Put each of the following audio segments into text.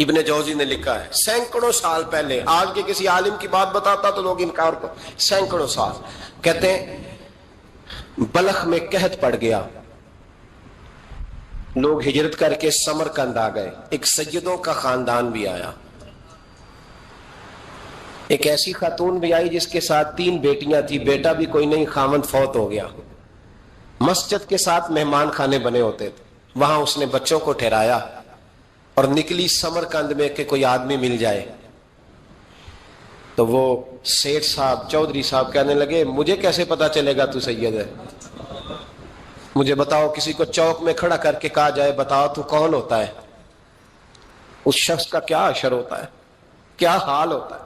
ابن جوزی نے لکھا ہے سینکڑوں سال پہلے، آج کے کسی عالم کی بات بتاتا تو لوگ انکار کو، سینکڑوں سال کہتے ہیں بلخ میں قحط پڑ گیا، لوگ ہجرت کر کے سمرقند آ گئے، ایک سیدوں کا خاندان بھی آیا، ایک ایسی خاتون بھی آئی جس کے ساتھ 3 بیٹیاں تھی، بیٹا بھی کوئی نہیں، خاوند فوت ہو گیا، مسجد کے ساتھ مہمان خانے بنے ہوتے تھے، وہاں اس نے بچوں کو ٹھہرایا اور نکلی سمرقند میں کہ کوئی آدمی مل جائے۔ تو وہ سیٹھ صاحب، چودھری صاحب کہنے لگے مجھے کیسے پتا چلے گا تو سید ہے، مجھے بتاؤ، کسی کو چوک میں کھڑا کر کے کہا جائے بتاؤ تو کون ہوتا ہے، اس شخص کا کیا اشر ہوتا ہے، کیا حال ہوتا ہے،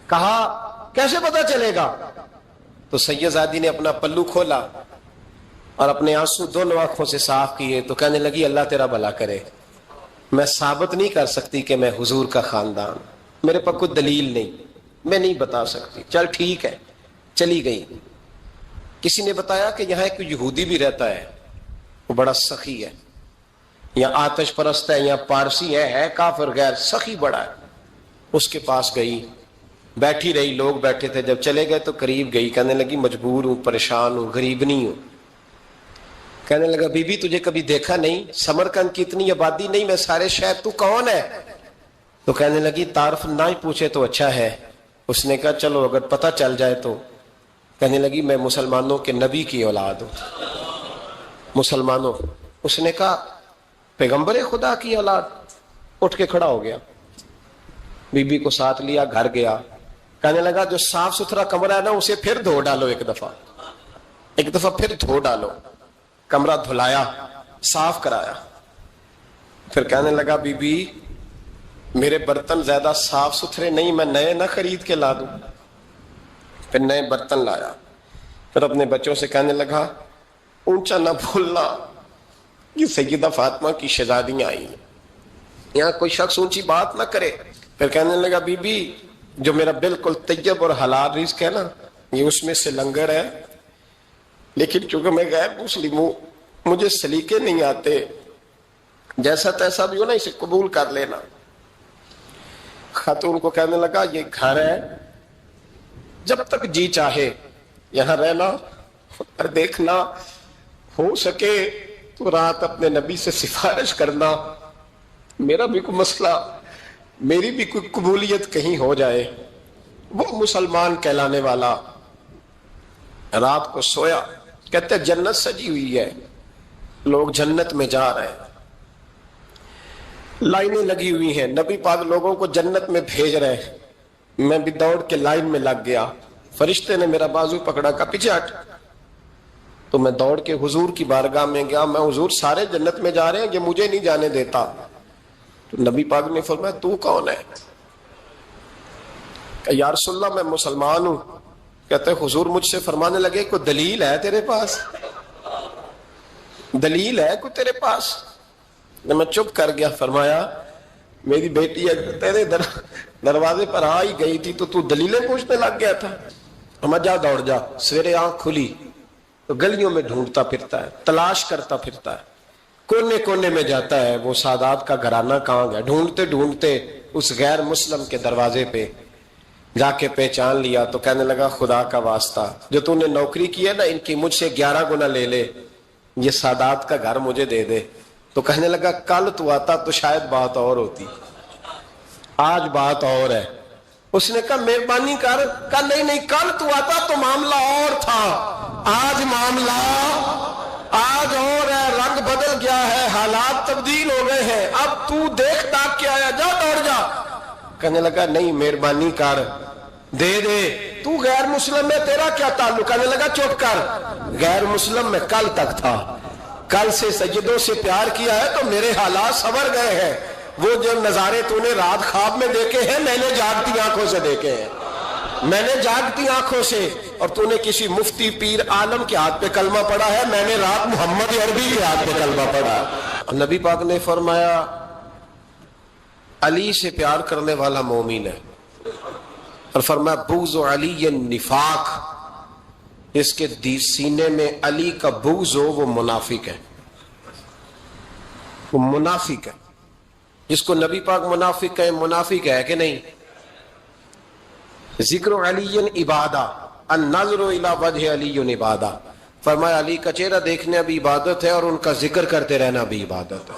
کہا کیسے پتا چلے گا؟ تو سید زادی نے اپنا پلو کھولا اور اپنے آنسو دونوں آنکھوں سے صاف کیے تو کہنے لگی اللہ تیرا بھلا کرے، میں ثابت نہیں کر سکتی کہ میں حضور کا خاندان، میرے پاس کوئی دلیل نہیں، میں نہیں بتا سکتی، چل ٹھیک ہے، چلی گئی۔ کسی نے بتایا کہ یہاں ایک یہودی بھی رہتا ہے، وہ بڑا سخی ہے، یا آتش پرست ہے، یا پارسی ہے کافر غیر، سخی بڑا ہے، اس کے پاس گئی، بیٹھی رہی، لوگ بیٹھے تھے، جب چلے گئے تو قریب گئی، کہنے لگی مجبور ہوں، پریشان ہوں، غریب نہیں ہوں۔ کہنے لگا بی بی تجھے کبھی دیکھا نہیں، سمرقند کی اتنی آبادی نہیں، میں سارے شہر، تو کون ہے؟ تو کہنے لگی تعارف نہ ہی پوچھے تو اچھا ہے۔ اس نے کہا چلو اگر پتہ چل جائے تو۔ کہنے لگی میں مسلمانوں کے نبی کی اولاد ہوں، مسلمانوں۔ اس نے کہا پیغمبر خدا کی اولاد؟ اٹھ کے کھڑا ہو گیا، بی بی کو ساتھ لیا، گھر گیا، کہنے لگا جو صاف ستھرا کمرہ ہے نا اسے پھر دھو ڈالو، ایک دفعہ پھر دھو ڈالو۔ کمرہ دھلایا، صاف کرایا، پھر کہنے لگا بی بی میرے برتن زیادہ صاف ستھرے نہیں، میں نئے نہ خرید کے لا دوں۔ پھر نئے برتن لایا، پھر اپنے بچوں سے کہنے لگا اونچا نہ بھولنا، یہ سیدہ فاطمہ کی شہزادیاں آئی ہیں، یہاں کوئی شخص اونچی بات نہ کرے۔ پھر کہنے لگا بی بی جو میرا بالکل طیب اور حلال رزق ہے نا، یہ اس میں سے لنگر ہے، لیکن چونکہ میں غیر مسلم ہوں، مجھے سلیقے نہیں آتے، جیسا تیسا بھی ہو نا اسے قبول کر لینا۔ خاتون کو کہنے لگا یہ گھر ہے، جب تک جی چاہے یہاں رہنا، اور دیکھنا ہو سکے تو رات اپنے نبی سے سفارش کرنا، میرا بھی کوئی مسئلہ، میری بھی کوئی قبولیت کہیں ہو جائے۔ وہ مسلمان کہلانے والا رات کو سویا، کہتے جنت سجی ہوئی ہے، لوگ جنت میں جا رہے ہیں، لائنیں لگی ہوئی ہیں، نبی پاک لوگوں کو جنت میں بھیج رہے ہیں، میں بھی دوڑ کے لائن میں لگ گیا، فرشتے نے میرا بازو پکڑا، کہا پیچھے ہٹ، تو میں دوڑ کے حضور کی بارگاہ میں گیا، میں حضور سارے جنت میں جا رہے ہیں، یہ مجھے نہیں جانے دیتا۔ تو نبی پاک نے فرمایا تو کون ہے؟ کہ یا رسول اللہ میں مسلمان ہوں۔ کہتے حضور مجھ سے فرمانے لگے کوئی دلیل ہے تیرے پاس؟ دلیل ہے کوئی تیرے پاس؟ میں چپ کر گیا، فرمایا میری بیٹی تیرے دروازے پر آ ہی گئی تھی تو دلیلیں پوچھنے لگ گیا تھا۔ ہم جا دوڑ جا، سویرے آنکھ کھلی تو گلیوں میں ڈھونڈتا پھرتا ہے، تلاش کرتا پھرتا ہے، کونے کونے میں جاتا ہے وہ سادات کا گھرانہ کہاں گیا، ڈھونڈتے ڈھونڈتے اس غیر مسلم کے دروازے پہ جا کے پہچان لیا تو کہنے لگا خدا کا واسطہ جو تو نے نوکری کی ہے نا ان کی مجھ سے 11 گنا لے لے، یہ سادات کا گھر مجھے دے دے۔ تو کہنے لگا کل تو آتا تو شاید بات اور ہوتی، آج بات اور ہے۔ اس نے کہا مہربانی کر، کہا نہیں کل تو آتا تو معاملہ اور تھا، آج معاملہ آج اور ہے، رنگ بدل گیا ہے، حالات تبدیل ہو گئے ہیں، اب تو دیکھ داکھ کے آیا، جا دوڑ جا۔ کہنے لگا نہیں مہربانی کر، دے دے، تو غیر مسلم میں تیرا کیا تعلق؟ کہنے لگا چپ کر، غیر مسلم میں کل تک تھا، کل سے سیدوں سے پیار کیا ہے تو میرے حالات سنور گئے ہیں، وہ جو نظارے تو نے رات خواب میں دیکھے ہیں میں نے جاگتی آنکھوں سے دیکھے ہیں، میں نے جاگتی آنکھوں سے، اور تو نے کسی مفتی پیر عالم کے ہاتھ پہ کلمہ پڑھا ہے، میں نے رات محمد عربی کے ہاتھ پہ کلمہ پڑھا۔ نبی پاک نے فرمایا علی سے پیار کرنے والا مومن ہے، اور فرمایا بغض علی نفاق، اس کے سینے میں علی کا بغض ہو وہ منافق ہے، وہ منافق ہے۔ جس کو نبی پاک منافق کہیں، منافق ہے کہ نہیں؟ ذکر علی عبادہ، النظر الی وجہ علی عبادہ، فرمایا علی کا چہرہ دیکھنا بھی عبادت ہے اور ان کا ذکر کرتے رہنا بھی عبادت ہے۔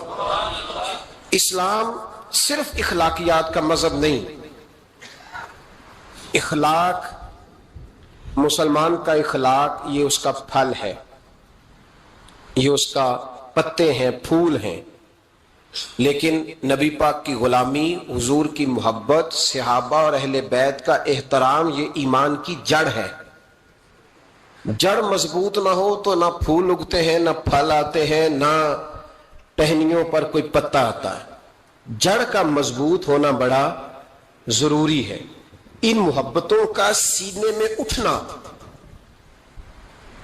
اسلام صرف اخلاقیات کا مذہب نہیں، اخلاق، مسلمان کا اخلاق یہ اس کا پھل ہے، یہ اس کا پتے ہیں، پھول ہیں، لیکن نبی پاک کی غلامی، حضور کی محبت، صحابہ اور اہل بیت کا احترام یہ ایمان کی جڑ ہے۔ جڑ مضبوط نہ ہو تو نہ پھول اگتے ہیں، نہ پھل آتے ہیں، نہ ٹہنیوں پر کوئی پتا آتا ہے۔ جڑ کا مضبوط ہونا بڑا ضروری ہے۔ ان محبتوں کا سینے میں اٹھنا،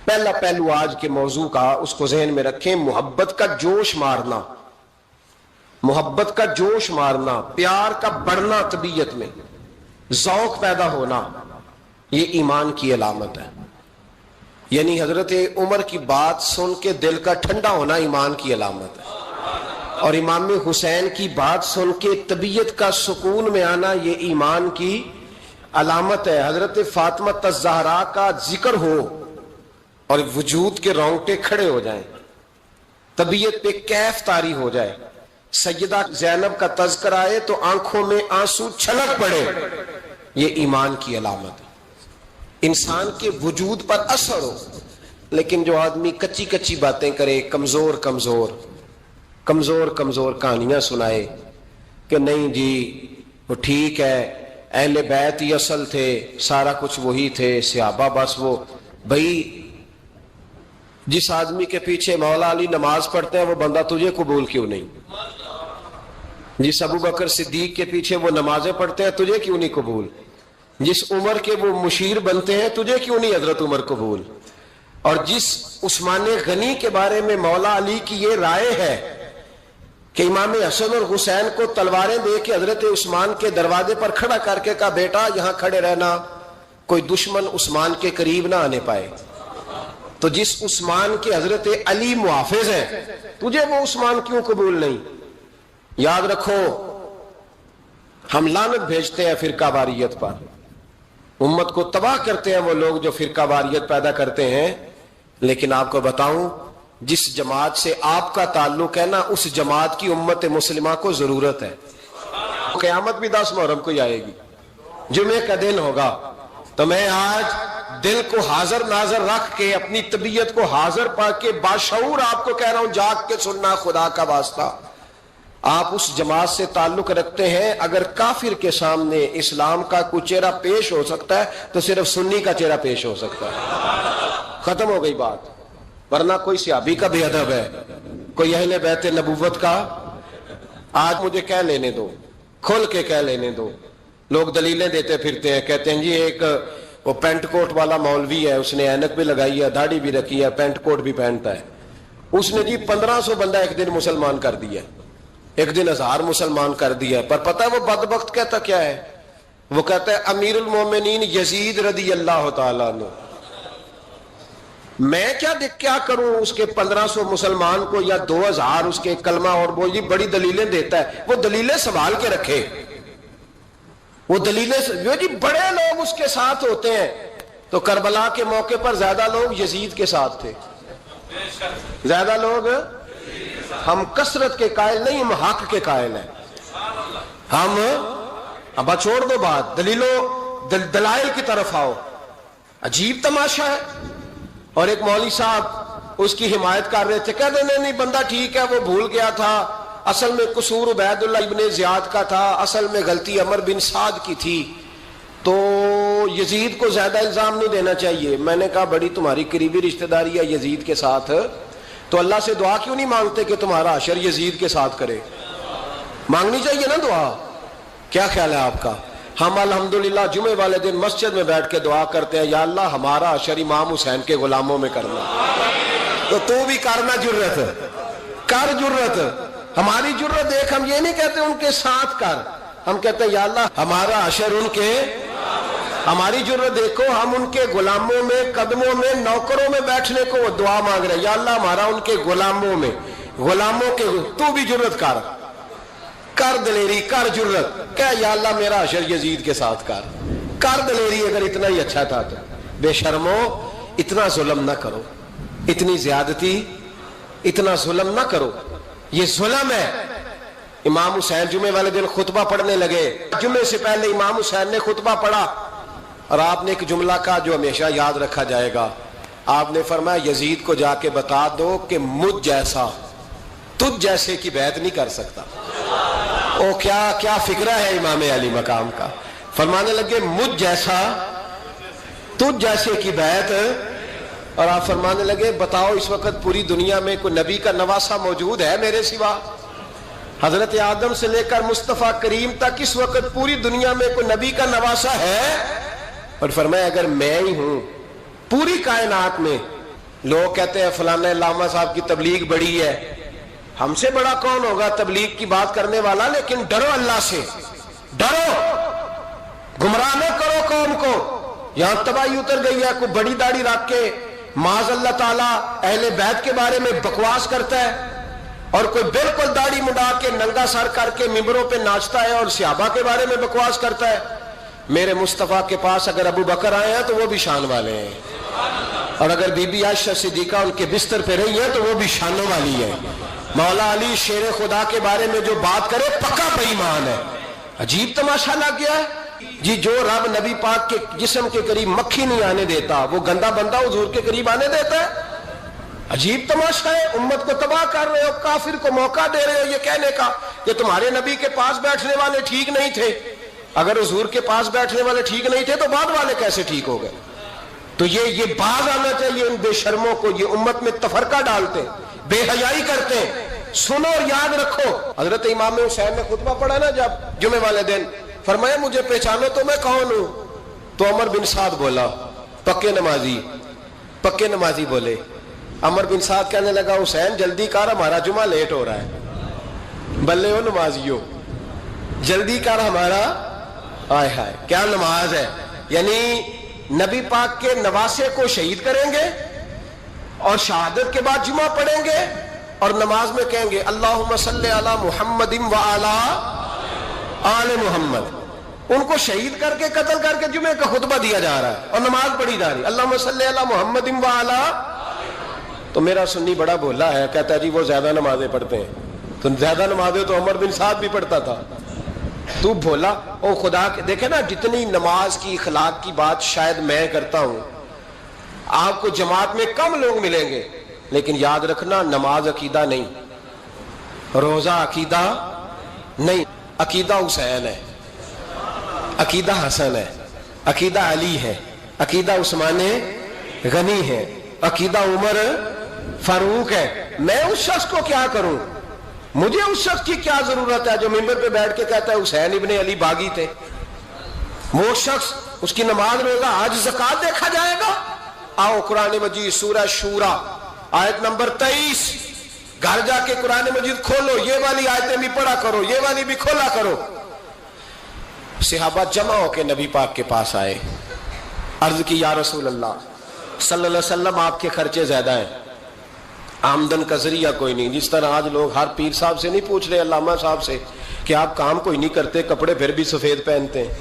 پہلا پہلو آج کے موضوع کا اس کو ذہن میں رکھیں، محبت کا جوش مارنا، محبت کا جوش مارنا، پیار کا بڑھنا، طبیعت میں ذوق پیدا ہونا، یہ ایمان کی علامت ہے۔ یعنی حضرت عمر کی بات سن کے دل کا ٹھنڈا ہونا ایمان کی علامت ہے، اور امام حسین کی بات سن کے طبیعت کا سکون میں آنا یہ ایمان کی علامت ہے۔ حضرت فاطمہ الزہرا کا ذکر ہو اور وجود کے رونگٹے کھڑے ہو جائیں، طبیعت پہ کیف طاری ہو جائے، سیدہ زینب کا تذکر آئے تو آنکھوں میں آنسو چھلک پڑے، یہ ایمان کی علامت ہے۔ انسان کے وجود پر اثر ہو، لیکن جو آدمی کچی کچی باتیں کرے، کمزور کمزور کمزور کمزور کہانیاں سنائے کہ نہیں جی وہ ٹھیک ہے، اہل بیت ہی اصل تھے، سارا کچھ وہی تھے، صحابہ بس وہ، بھائی جس آدمی کے پیچھے مولا علی نماز پڑھتے ہیں وہ بندہ تجھے قبول کیوں نہیں؟ جس ابو بکر صدیق کے پیچھے وہ نمازیں پڑھتے ہیں تجھے کیوں نہیں قبول؟ جس عمر کے وہ مشیر بنتے ہیں تجھے کیوں نہیں حضرت عمر قبول؟ اور جس عثمان غنی کے بارے میں مولا علی کی یہ رائے ہے کہ امام حسن اور حسین کو تلواریں دے کے حضرت عثمان کے دروازے پر کھڑا کر کے کہا بیٹا یہاں کھڑے رہنا، کوئی دشمن عثمان کے قریب نہ آنے پائے، تو جس عثمان کے حضرت علی محافظ ہیں تجھے وہ عثمان کیوں قبول نہیں؟ یاد رکھو، ہم لعنت بھیجتے ہیں فرقہ واریت پر، امت کو تباہ کرتے ہیں وہ لوگ جو فرقہ واریت پیدا کرتے ہیں، لیکن آپ کو بتاؤں جس جماعت سے آپ کا تعلق ہے نا، اس جماعت کی امت مسلمہ کو ضرورت ہے۔ قیامت بھی 10 محرم کو ہی آئے گی، جمعے کا دن ہوگا، تو میں آج دل کو حاضر ناظر رکھ کے، اپنی طبیعت کو حاضر پا کے باشعور آپ کو کہہ رہا ہوں، جاگ کے سننا خدا کا واسطہ، آپ اس جماعت سے تعلق رکھتے ہیں، اگر کافر کے سامنے اسلام کا کوئی چہرہ پیش ہو سکتا ہے تو صرف سنی کا چہرہ پیش ہو سکتا ہے، ختم ہو گئی بات۔ ورنہ کوئی صحابی کا بے ادب ہے، کوئی اہل بیت نبوت کا، آج مجھے کہہ لینے دو، کھل کے کہہ لینے دو، لوگ دلیلیں دیتے پھرتے ہیں، کہتے ہیں جی ایک وہ پینٹ کوٹ والا مولوی ہے، اس نے اینک بھی لگائی ہے، داڑھی بھی رکھی ہے، پینٹ کوٹ بھی پہنتا ہے، اس نے جی 1500 بندہ ایک دن مسلمان کر دیا، ایک دن 1000 مسلمان کر دیا، پر پتہ ہے وہ بدبخت کہتا کیا ہے؟ وہ کہتا ہے امیر المومنین یزید رضی اللہ تعالیٰ عنہ، میں کیا کروں اس کے 1500 مسلمان کو یا 2000 اس کے کلمہ، اور وہ جی بڑی دلیلیں دیتا ہے، وہ دلیلیں سنبھال کے رکھے، وہ دلیلیں جو جی بڑے لوگ اس کے ساتھ ہوتے ہیں، تو کربلا کے موقع پر زیادہ لوگ یزید کے ساتھ تھے، زیادہ لوگ، ہم کثرت کے قائل نہیں، ہم حق کے قائل ہیں، ہم اب چھوڑ دو بات، دلائل کی طرف آؤ۔ عجیب تماشا ہے، اور ایک مولوی صاحب اس کی حمایت کر رہے تھے، کہتے نہیں بندہ ٹھیک ہے، وہ بھول گیا تھا، اصل میں قصور عبید اللہ ابن زیاد کا تھا، اصل میں غلطی عمر بن سعد کی تھی، تو یزید کو زیادہ الزام نہیں دینا چاہیے۔ میں نے کہا بڑی تمہاری قریبی رشتہ داری ہے یزید کے ساتھ، تو اللہ سے دعا کیوں نہیں مانگتے کہ تمہارا حشر یزید کے ساتھ کرے؟ مانگنی چاہیے نا دعا، کیا خیال ہے آپ کا؟ ہم الحمدللہ جمعے والے دن مسجد میں بیٹھ کے دعا کرتے ہیں، یا اللہ ہمارا حشر امام حسین کے غلاموں میں کرنا، تو بھی کرنا، جرت کر، جرت ہماری جرت دیکھ، ہم یہ نہیں کہتے ان کے ساتھ کر، ہم کہتے ہیں یا اللہ ہمارا حشر ان کے، ہماری جرت دیکھو، ہم ان کے غلاموں میں، قدموں میں، نوکروں میں بیٹھنے کو دعا مانگ رہے ہیں، یا اللہ ہمارا ان کے غلاموں میں، غلاموں کے، تو بھی جرت کر کر دلیری، کر جرت، کہ یا اللہ میرا حشر یزید کے ساتھ کر دلیری اگر اتنا ہی اچھا تھا تو۔ بے شرمو، اتنا ظلم نہ کرو، اتنی زیادتی، اتنا ظلم نہ کرو، یہ ظلم ہے۔ امام حسین جمعے والے دن خطبہ پڑھنے لگے، جمعے سے پہلے امام حسین نے خطبہ پڑھا اور آپ نے ایک جملہ کہا جو ہمیشہ یاد رکھا جائے گا۔ آپ نے فرمایا یزید کو جا کے بتا دو کہ مجھ جیسا تجھ جیسے کی بیعت نہیں کر سکتا۔ او کیا فکرہ ہے امام علی مقام کا۔ فرمانے لگے مجھ جیسا تجھ جیسے کی بیعت، اور آپ فرمانے لگے بتاؤ اس وقت پوری دنیا میں کوئی نبی کا نواسہ موجود ہے میرے سوا؟ حضرت آدم سے لے کر مصطفیٰ کریم تک اس وقت پوری دنیا میں کوئی نبی کا نواسہ ہے؟ اور فرمایا اگر میں ہی ہوں پوری کائنات میں، لوگ کہتے ہیں فلانا علامہ صاحب کی تبلیغ بڑی ہے، ہم سے بڑا کون ہوگا تبلیغ کی بات کرنے والا، لیکن ڈرو اللہ سے، ڈرو، گمراہ نہ کرو قوم کو۔ یہاں تباہی اتر گئی ہے، کوئی بڑی داڑھی رکھ کے معاذ اللہ تعالیٰ اہل بیت کے بارے میں بکواس کرتا ہے، اور کوئی بالکل داڑھی مڈا کے ننگا سر کر کے ممبروں پہ ناچتا ہے اور صحابہ کے بارے میں بکواس کرتا ہے۔ میرے مصطفیٰ کے پاس اگر ابو بکر آئے ہیں تو وہ بھی شان والے ہیں، اور اگر بی بی عائشہ صدیقہ ان کے بستر پہ رہی ہیں تو وہ بھی شانوں والی ہے۔ مولا علی شیر خدا کے بارے میں جو بات کرے پکا بے ایمان ہے۔ عجیب تماشا لگ گیا ہے جی، جو رب نبی پاک کے جسم کے قریب مکھی نہیں آنے دیتا وہ گندا بندہ حضور کے قریب آنے دیتا ہے؟ عجیب تماشا ہے، امت کو تباہ کر رہے ہو، کافر کو موقع دے رہے ہو یہ کہنے کا کہ تمہارے نبی کے پاس بیٹھنے والے ٹھیک نہیں تھے۔ اگر حضور کے پاس بیٹھنے والے ٹھیک نہیں تھے تو بعد والے کیسے ٹھیک ہو گئے؟ تو یہ باز آنا چاہیے ان بے شرموں کو، یہ امت میں تفرقہ ڈالتے، بے حیائی کرتے۔ سنو اور یاد رکھو، حضرت امام حسین نے خطبہ پڑھا نا جب جمعے والے دن، فرمایا مجھے پہچانو تو میں کون ہوں؟ تو عمر بن سعد بولا، پکے نمازی بولے۔ عمر بن سعد کہنے لگا حسین جلدی کر ہمارا جمعہ لیٹ ہو رہا ہے۔ بلے ہو نمازیو، جلدی کر ہمارا، آئے ہائے کیا نماز ہے، یعنی نبی پاک کے نواسے کو شہید کریں گے اور شہادت کے بعد جمعہ پڑھیں گے اور نماز میں کہیں گے اللہم صلی علی محمد و علی آل محمد۔ ان کو شہید کر کے قتل کر کے جمعے کا خطبہ دیا جا رہا ہے اور نماز پڑھی جا رہی ہے اللہم صلی علی محمد و علی۔ تو میرا سنی بڑا بولا ہے، کہتا ہے جی وہ زیادہ نمازیں پڑھتے ہیں۔ تو زیادہ نمازیں تو عمر بن سعد بھی پڑھتا تھا، تو بھولا او خدا کے۔ دیکھیں نا جتنی نماز کی اخلاق کی بات شاید میں کرتا ہوں، آپ کو جماعت میں کم لوگ ملیں گے، لیکن یاد رکھنا نماز عقیدہ نہیں، روزہ عقیدہ نہیں، عقیدہ حسین ہے، عقیدہ حسن ہے، عقیدہ علی ہے، عقیدہ عثمان غنی ہے، عقیدہ عمر فاروق ہے۔ میں اس شخص کو کیا کروں؟ مجھے اس شخص کی کیا ضرورت ہے جو ممبر پہ بیٹھ کے کہتا ہے حسین ابن علی باغی تھے؟ وہ شخص، اس کی نماز روزہ حج زکات دیکھا جائے گا؟ آؤ قرآن مجید سورہ شورا آیت نمبر 23، گھر جا کے قرآن مجید کھولو، یہ والی آیتیں بھی پڑھا کرو، یہ والی بھی کھولا کرو۔ صحابہ جمع ہو کے نبی پاک کے پاس آئے، عرض کی یا رسول اللہ صلی اللہ علیہ وسلم آپ کے خرچے زیادہ ہیں، آمدن کا ذریعہ کوئی نہیں۔ جس طرح آج لوگ ہر پیر صاحب سے نہیں پوچھ رہے، علامہ صاحب سے، کہ آپ کام کوئی نہیں کرتے، کپڑے پھر بھی سفید پہنتے ہیں،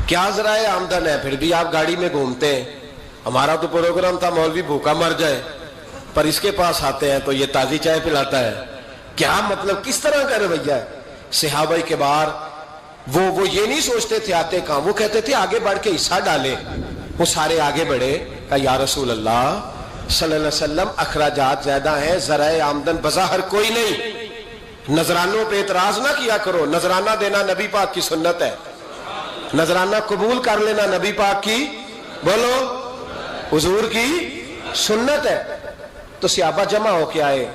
کیا ذرائع آمدن ہے، پھر بھی آپ گاڑی میں گھومتے ہیں۔ ہمارا تو پروگرام تھا مولوی بھوکا مر جائے، پر اس کے پاس آتے ہیں تو یہ تازی چائے پلاتا ہے، کیا مطلب کس طرح کا رویہ ہے؟ صحابہ کے بار وہ یہ نہیں سوچتے تھے آتے کہاں، وہ کہتے تھے آگے بڑھ کے حصہ ڈالیں۔ وہ سارے آگے بڑھے، کہا یا رسول اللہ صلی اللہ علیہ وسلم اخراجات زیادہ ہیں، ذرائع آمدن بظاہر کوئی نہیں، نذرانوں پہ اعتراض نہ کیا کرو، نذرانہ دینا نبی پاک کی سنت ہے، نذرانہ قبول کر لینا نبی پاک کی، بولو، حضور کی سنت ہے۔ تو صحابہ جمع ہو کے آئے،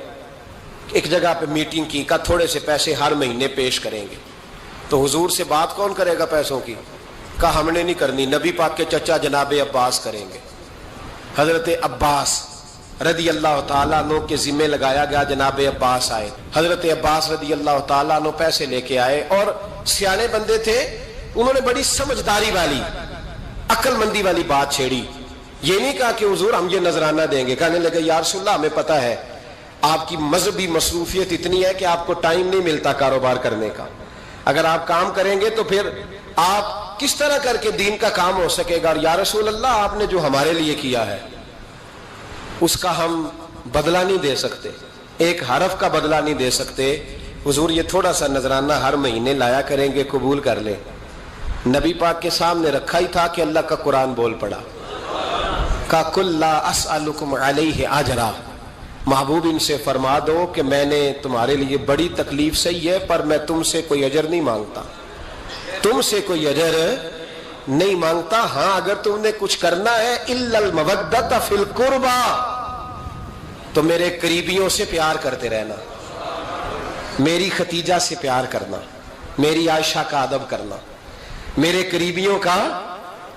ایک جگہ پہ میٹنگ کی، کہا تھوڑے سے پیسے ہر مہینے پیش کریں گے۔ تو حضور سے بات کون کرے گا پیسوں کی؟ کہا ہم نے نہیں کرنی، نبی پاک کے چچا جناب عباس کریں گے۔ حضرت عباس رضی اللہ تعالیٰ عنہ کے ذمہ لگایا گیا، جناب عباس آئے، حضرت عباس رضی اللہ تعالیٰ عنہ پیسے لے کے آئے، اور سیانے بندے تھے، انہوں نے بڑی سمجھداری والی، عقل مندی والی بات چھیڑی۔ یہ نہیں کہا کہ حضور ہم یہ نذرانہ دیں گے، کہنے لگے یا رسول اللہ ہمیں پتہ ہے آپ کی مذہبی مصروفیت اتنی ہے کہ آپ کو ٹائم نہیں ملتا کاروبار کرنے کا. اگر آپ کام کریں گے تو پھر آپ کس طرح کر کے دین کا کام ہو سکے گا. اور یا رسول اللہ آپ نے جو ہمارے لیے کیا ہے اس کا ہم بدلہ نہیں دے سکتے, ایک حرف کا بدلہ نہیں دے سکتے. حضور یہ تھوڑا سا نذرانہ ہر مہینے لایا کریں گے, قبول کر لیں. نبی پاک کے سامنے رکھا ہی تھا کہ اللہ کا قرآن بول پڑا, کا کل لا اسألکم علیہ اجرا, محبوب ان سے فرما دو کہ میں نے تمہارے لیے بڑی تکلیف سہی ہے پر میں تم سے کوئی اجر نہیں مانگتا, تم سے کوئی اجر نہیں مانگتا. ہاں اگر تم نے کچھ کرنا ہے الا المودۃ فی القربى, تو میرے قریبیوں سے پیار کرتے رہنا, میری ختیجہ سے پیار کرنا, میری عائشہ کا ادب کرنا, میرے قریبیوں کا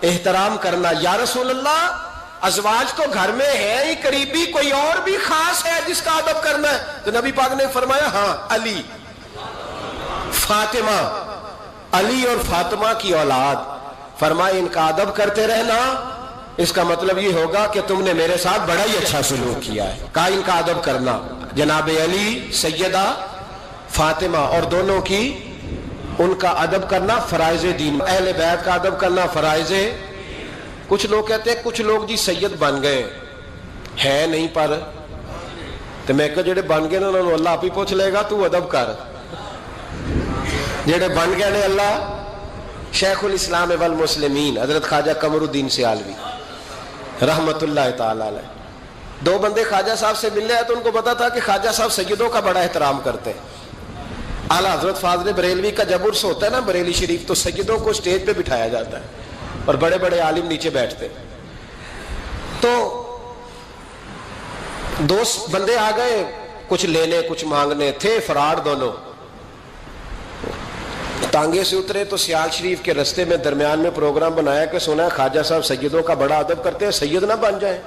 احترام کرنا. یا رسول اللہ ازواج تو گھر میں ہے ہی, قریبی کوئی اور بھی خاص ہے جس کا ادب کرنا ہے؟ تو نبی پاک نے فرمایا ہاں علی, فاطمہ, علی اور فاطمہ کی اولاد. فرمایا ان کا ادب کرتے رہنا, اس کا مطلب یہ ہوگا کہ تم نے میرے ساتھ بڑا ہی اچھا سلوک کیا ہے. کہا ان کا ادب کرنا, جناب علی, سیدہ فاطمہ, اور دونوں کی ان کا ادب کرنا فرائض دین, اہل بیت کا ادب کرنا فرائض. کچھ لوگ کہتے ہیں کچھ لوگ جی سید بن گئے ہے نہیں, پر تو میں کہ جڑے بن گئے نا انہوں نے اللہ آپ ہی پوچھ لے گا, تو ادب کر. جڑے بن گئے نے اللہ, شیخ الاسلام والمسلمین حضرت خواجہ قمر الدین سیالوی رحمت اللہ تعالی علیہ, دو بندے خواجہ صاحب سے ملنے آئے تو ان کو پتا تھا کہ خواجہ صاحب سیدوں کا بڑا احترام کرتے ہیں. اعلیٰ حضرت فاضل بریلوی کا جب عرس ہوتا ہے نا بریلی شریف, تو سیدوں کو اسٹیج پہ بٹھایا جاتا ہے اور بڑے بڑے عالم نیچے بیٹھتے. تو دو بندے آ گئے, کچھ لینے کچھ مانگنے, تھے فرار دونوں. ٹانگے سے اترے تو سیال شریف کے رستے میں درمیان میں پروگرام بنایا کہ سنا ہے خواجہ صاحب سیدوں کا بڑا ادب کرتے ہیں, سید نہ بن جائیں.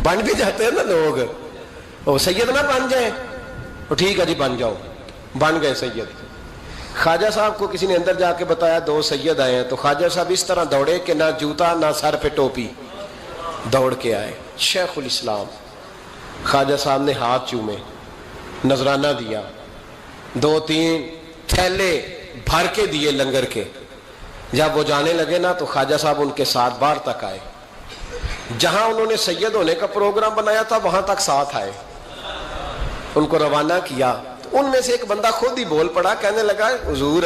بن بھی جاتے ہیں نا لوگ, وہ سید نہ بن جائیں. تو ٹھیک ہے جی بن جاؤ, بن گئے سید. خواجہ صاحب کو کسی نے اندر جا کے بتایا دو سید آئے ہیں, تو خواجہ صاحب اس طرح دوڑے کہ نہ جوتا نہ سر پہ ٹوپی, دوڑ کے آئے. شیخ الاسلام خواجہ صاحب نے ہاتھ چومے, نذرانہ دیا, 2-3 تھیلے بھر کے دیے لنگر کے. جب وہ جانے لگے نا تو خواجہ صاحب ان کے ساتھ باہر تک آئے, جہاں انہوں نے سید ہونے کا پروگرام بنایا تھا وہاں تک ساتھ آئے, ان کو روانہ کیا. ان میں سے ایک بندہ خود ہی بول پڑا, کہنے لگا حضور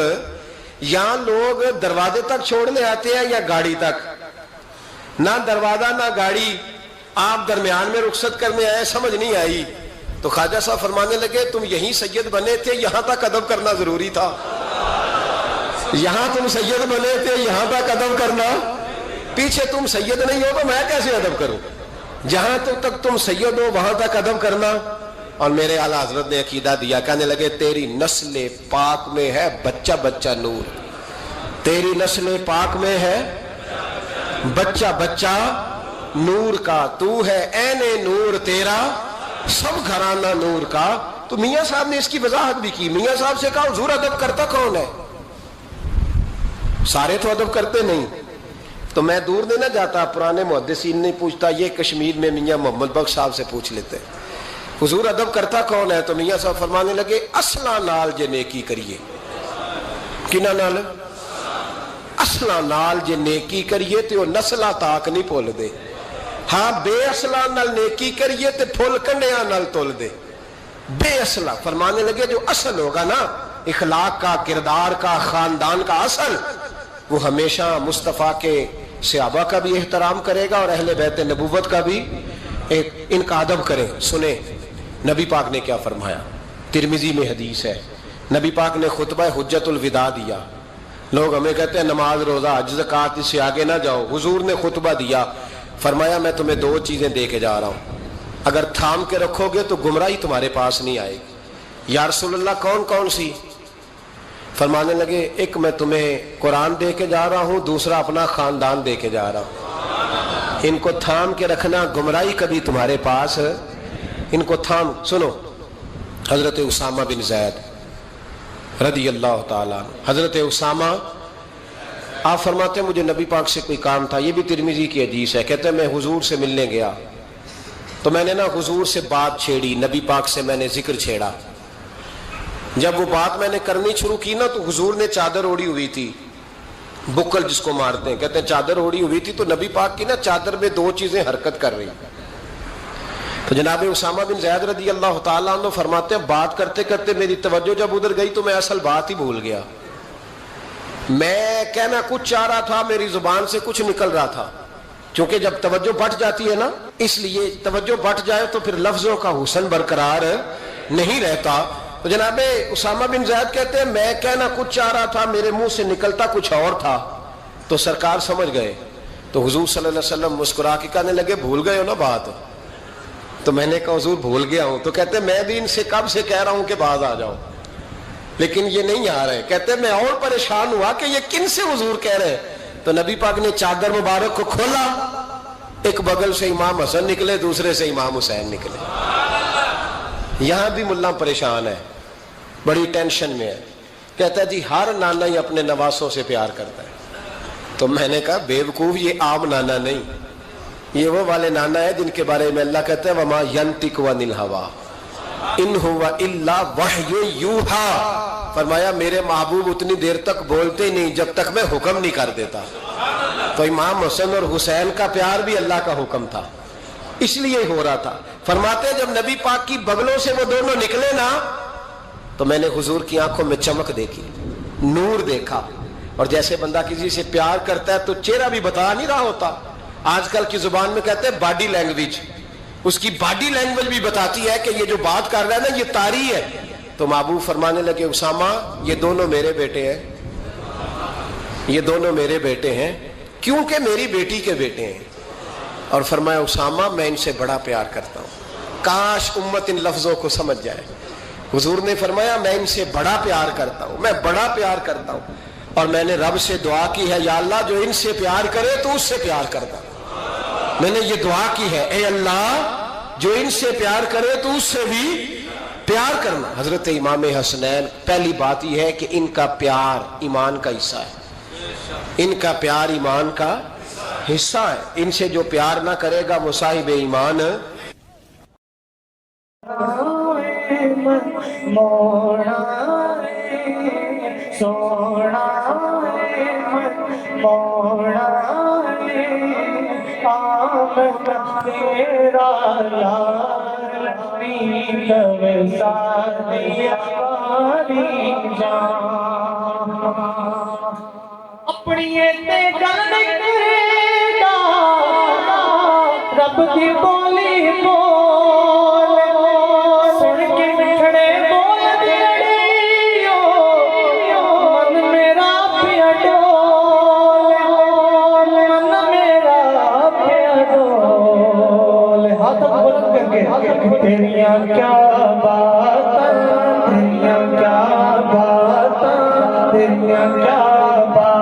یہاں لوگ دروازے تک چھوڑنے آتے ہیں یا گاڑی تک؟ نہ دروازہ نہ گاڑی, آپ درمیان میں رخصت کرنے آئے, سمجھ نہیں آئی. تو خواجہ صاحب فرمانے لگے تم یہیں سید بنے تھے, یہاں تک ادب کرنا ضروری تھا. یہاں تم سید بنے تھے, یہاں تک ادب کرنا, پیچھے تم سید نہیں ہو تو میں کیسے ادب کروں؟ جہاں تک تم سید ہو وہاں تک ادب کرنا. اور میرے اعلیٰ حضرت نے عقیدہ دیا, کہنے لگے تیری نسل پاک میں ہے بچہ بچہ نور, تیری نسل پاک میں ہے بچہ بچہ نور کا, تو ہے عین نور تیرا سب گھرانہ نور کا. تو میاں صاحب نے اس کی وضاحت بھی کی. میاں صاحب سے کہا حضور ادب کرتا کون ہے؟ سارے تو ادب کرتے نہیں. تو میں دور نہیں نہ جاتا, پرانے محدثین نہیں پوچھتا, یہ کشمیر میں میاں محمد بخش صاحب سے پوچھ لیتے حضور ادب کرتا کون ہے؟ تو میاں صاحب فرمانے لگے اصلا نال جے نیکی کریے. کنہ نال؟ اصلا نال جے نیکی کریے تے وہ نسلہ تاک نہیں پھول دے. ہاں بے اصلا نال نیکی کریے تے پھول کنڈیاں نال تول دے. بے اصلا فرمانے لگے جو اصل ہوگا نا اخلاق کا, کردار کا, خاندان کا اصل, وہ ہمیشہ مصطفیٰ کے صحابہ کا بھی احترام کرے گا اور اہل بیت نبوت کا بھی ان کا ادب کرے. سنیں نبی پاک نے کیا فرمایا, ترمذی میں حدیث ہے. نبی پاک نے خطبہ حجت الوداع دیا. لوگ ہمیں کہتے ہیں نماز روزہ حج زکات اس سے آگے نہ جاؤ. حضور نے خطبہ دیا, فرمایا میں تمہیں 2 چیزیں دے کے جا رہا ہوں, اگر تھام کے رکھو گے تو گمراہی تمہارے پاس نہیں آئے گی. یا رسول اللہ کون کون سی؟ فرمانے لگے ایک میں تمہیں قرآن دے کے جا رہا ہوں, دوسرا اپنا خاندان دے کے جا رہا ہوں. ان کو تھام کے رکھنا, گمراہی کبھی تمہارے پاس, ان کو تھام. سنو حضرت اسامہ بن زید رضی اللہ تعالیٰ, حضرت اسامہ آپ فرماتے ہیں مجھے نبی پاک سے کوئی کام تھا, یہ بھی ترمذی کی حدیث ہے. کہتے ہیں میں حضور سے ملنے گیا, تو میں نے نا حضور سے بات چھیڑی, نبی پاک سے میں نے ذکر چھیڑا. جب وہ بات میں نے کرنی شروع کی نا تو حضور نے چادر اوڑی ہوئی تھی, بکل جس کو مارتے ہیں, کہتے ہیں چادر اوڑی ہوئی تھی, تو نبی پاک کی نا چادر میں دو چیزیں حرکت کر رہی. تو جناب اسامہ بن زید رضی اللہ تعالیٰ عنہ فرماتے ہیں بات کرتے کرتے میری توجہ جب ادھر گئی تو میں اصل بات ہی بھول گیا. میں کہنا کچھ چاہ رہا تھا, میری زبان سے کچھ نکل رہا تھا, کیونکہ جب توجہ بٹ جاتی ہے نا, اس لیے توجہ بٹ جائے تو پھر لفظوں کا حسن برقرار نہیں رہتا. تو جناب اسامہ بن زید کہتے ہیں میں کہنا کچھ چاہ رہا تھا, میرے منہ سے نکلتا کچھ اور تھا. تو سرکار سمجھ گئے. تو حضور صلی اللہ علیہ وسلم مسکرا کے کہنے لگے بھول گئے ہو نا بات. تو میں نے کہا حضور بھول گیا ہوں. تو کہتے ہیں میں بھی ان سے کب سے کہہ رہا ہوں کہ باز آ جاؤ, لیکن یہ نہیں آ رہے. کہتے ہیں میں اور پریشان ہوا کہ یہ کن سے حضور کہہ رہے. تو نبی پاک نے چادر مبارک کو کھولا, ایک بغل سے امام حسن نکلے, دوسرے سے امام حسین نکلے. یہاں بھی ملا پریشان ہے, بڑی ٹینشن میں ہے. کہتا ہے جی ہر نانا ہی اپنے نواسوں سے پیار کرتا ہے. تو میں نے کہا بیوقوف, یہ عام نانا نہیں, یہ وہ والے نانا ہے جن کے بارے میں اللہ کہتا ہے وما ینطق عن الہویٰ ان هو الا وحی یوحیٰ. فرمایا میرے محبوب اتنی دیر تک بولتے نہیں جب تک میں حکم نہیں کر دیتا. تو امام حسن اور حسین کا پیار بھی اللہ کا حکم تھا, اس لیے ہو رہا تھا. فرماتے جب نبی پاک کی بغلوں سے وہ دونوں نکلے نا, تو میں نے حضور کی آنکھوں میں چمک دیکھی, نور دیکھا. اور جیسے بندہ کسی سے پیار کرتا ہے تو چہرہ بھی بتا نہیں رہا ہوتا. آج کل کی زبان میں کہتے ہیں باڈی لینگویج, اس کی باڈی لینگویج بھی بتاتی ہے کہ یہ جو بات کر رہا ہے نا یہ طاری ہے. تو محبوب فرمانے لگے اسامہ یہ دونوں میرے بیٹے ہیں, یہ دونوں میرے بیٹے ہیں کیونکہ میری بیٹی کے بیٹے ہیں. اور فرمایا اسامہ میں ان سے بڑا پیار کرتا ہوں. کاش امت ان لفظوں کو سمجھ جائے. حضور نے فرمایا میں ان سے بڑا پیار کرتا ہوں, میں بڑا پیار کرتا ہوں. اور میں نے رب سے دعا کی ہے یا اللہ جو ان سے پیار کرے تو اس سے پیار کرتا. میں نے یہ دعا کی ہے اے اللہ جو ان سے پیار کرے تو اس سے بھی پیار کرنا. حضرت امام حسنین, پہلی بات یہ ہے کہ ان کا پیار ایمان کا حصہ ہے, ان کا پیار ایمان کا حصہ ہے. ان سے جو پیار نہ کرے گا وہ صاحب ایمان. موڑا سونا موڑا آمد تیرا یار پیتو سادی آری جان اپنی تے گل کرے گا رب دی بولی بول سن کے مٹھڑے بول دیڑیو من میرا پیا ڈول من میرا پیا ڈول ہاتھ بلند کر کے تیریاں کیا باتاں تیریاں کیا باتاں تیریاں کیا باتاں